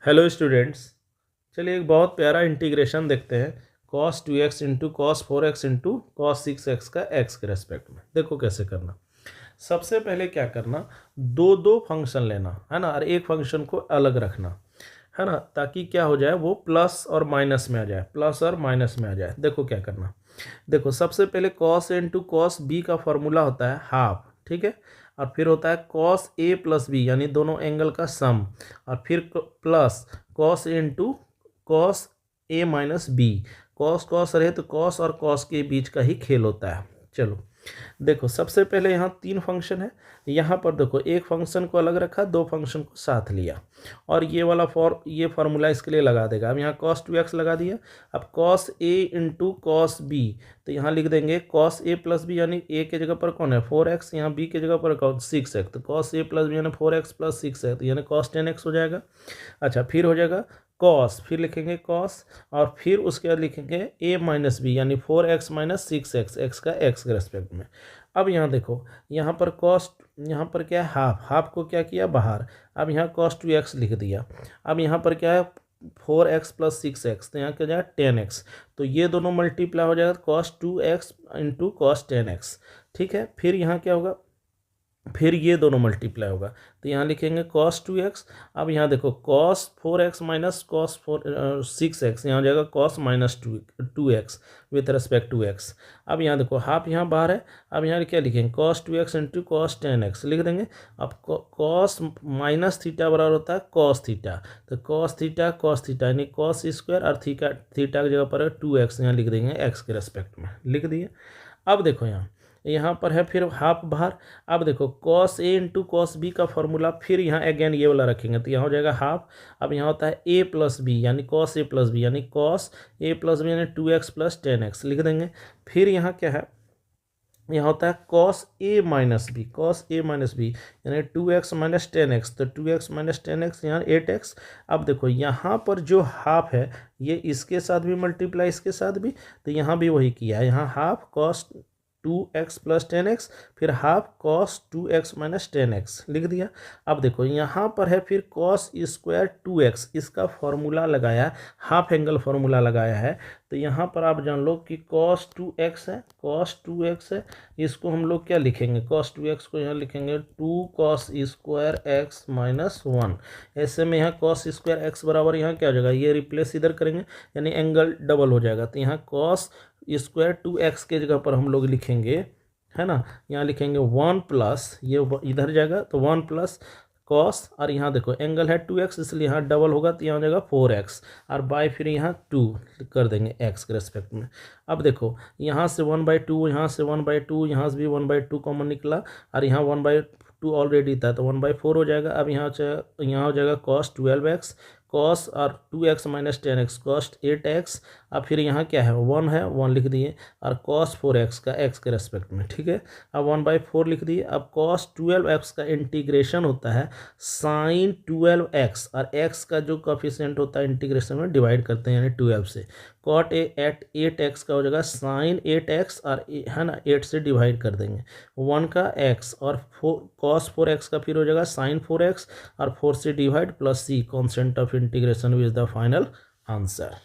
Hello students, चलिए एक बहुत प्यारा इंटीग्रेशन देखते हैं। cos 2x into cos 4x into cos 6x का x के रेस्पेक्ट में। देखो कैसे करना। सबसे पहले क्या करना, दो दो फंक्शन लेना है ना, और एक फंक्शन को अलग रखना है ना, ताकि क्या हो जाए, वो प्लस और माइनस में आ जाए, प्लस और माइनस में आ जाए। देखो क्या करना। देखो सबसे पहले cos a into cos B का फॉर्मूला होता है हाफ, ठीक है। और फिर होता है cos a प्लस बी, यानी दोनों एंगल का सम। और फिर plus cos a into cos a minus B. Cos cos रहे तो कॉस और कॉस के बीच का ही खेल होता है। चलो देखो, सबसे पहले यहाँ तीन फंक्शन है। यहाँ पर देखो, एक फंक्शन को अलग रखा, दो फंक्शन को साथ लिया, और ये वाला ये फार्मूला इसके लिए लगा देगा। अब यहाँ cos 2x लगा दिया। अब cos a into cos B, तो यहाँ लिख देंगे cos a प्लस बी, यानी a के जगह पर कौन है 4x, यहाँ b के जगह पर कौन 6x, तो cos a प्लस बी यानी 4x प्लस 6x, तो यानी cos 10x हो जाएगा। अच्छा, फिर हो जाएगा कॉस, फिर लिखेंगे कॉस, और फिर उसके बाद लिखेंगे a माइनस बी, यानी 4x माइनस 6x, x का x के रेस्पेक्ट में। अब यहाँ देखो, यहाँ पर कॉस, यहाँ पर क्या है हाफ, हाफ को क्या किया बाहर। अब यहाँ cos 2x लिख दिया। अब यहाँ पर क्या है 4x प्लस 6x, तो यहाँ क्या हो जाएगा 10x, तो ये दोनों मल्टीप्लाई हो जाएगा cos 2x into cos 10x, ठीक है। फिर यहाँ क्या होगा, फिर ये दोनों मल्टीप्लाई होगा, तो यहाँ लिखेंगे cos 2x। अब यहाँ देखो cos 4x minus cos 6x, यहाँ हो जाएगा cos minus 2x with respect to x। अब यहाँ देखो हाफ यहाँ बाहर है। अब यहाँ क्या लिखेंगे cos 2x into cos 10x लिख देंगे। अब cos माइनस थीटा बराबर होता है cos थीटा, तो cos थीटा यानी cos स्क्वायर, और थीटा थीटा की जगह पर 2x, यहाँ लिख देंगे x के रेस्पेक्ट में, लिख दिए। अब देखो यहाँ पर है फिर हाफ बाहर। अब देखो cos a into cos B का फॉर्मूला, फिर यहाँ अगेन ये वाला रखेंगे, तो यहाँ हो जाएगा हाफ। अब यहाँ होता है a प्लस बी, यानी cos a प्लस बी, यानी cos a प्लस बी यानी 2x प्लस 10x लिख देंगे। फिर यहाँ क्या है, यहाँ होता है cos a minus B, cos a minus B यानी 2x माइनस 10x, तो 2x माइनस 10x यहाँ 8x। अब देखो यहाँ पर जो हाफ है, ये इसके साथ भी मल्टीप्लाई, इसके साथ भी, तो यहाँ भी वही किया है। यहाँ half cos 2x plus 10x, फिर half cos 2x minus 10x लिख दिया। अब देखो यहाँ पर है फिर cos स्क्वायर 2x, इसका फॉर्मूला लगाया, हाफ एंगल फॉर्मूला लगाया है। तो यहाँ पर आप जान लो कि cos 2x है, cos 2x है, इसको हम लोग क्या लिखेंगे, cos 2x को यहाँ लिखेंगे 2 cos स्क्वायर x माइनस 1। ऐसे में यहाँ cos स्क्वायर x बराबर यहाँ क्या हो जाएगा, ये रिप्लेस इधर करेंगे, यानी एंगल डबल हो जाएगा। तो यहाँ cos स्क्वायर 2x के जगह पर हम लोग लिखेंगे, है ना, यहाँ लिखेंगे 1 प्लस, ये इधर जाएगा तो 1 प्लस कॉस, और यहाँ देखो एंगल है 2x, इसलिए यहाँ डबल होगा, तो यहाँ हो जाएगा 4x, और बाय फिर यहाँ 2 कर देंगे x के रेस्पेक्ट में। अब देखो यहाँ से 1/2, यहाँ से 1/2, यहाँ से भी 1/2 कॉमन निकला, और यहाँ 1/2 ऑलरेडी था, तो 1/4 हो जाएगा। अब यहाँ हो जाएगा cos 12x, cos और 2x minus 10x cos 8x। अब फिर यहाँ क्या है 1 है, 1 लिख दिए, और cos 4x का x के रेस्पेक्ट में, ठीक है। अब 1/4 लिख दिए। अब cos 12x का इंटीग्रेशन होता है sin 12x, और x का जो कोफिशिएंट होता है इंटीग्रेशन में डिवाइड करते हैं, यानी 12 से। cot 8x का हो जाएगा sin 8x, और है ना 8 से डिवाइड कर देंगे 1 का x, और cos 4x का फिर हो जाएगा sin 4x, और 4 से divide plus c, constant of integration which is the final answer.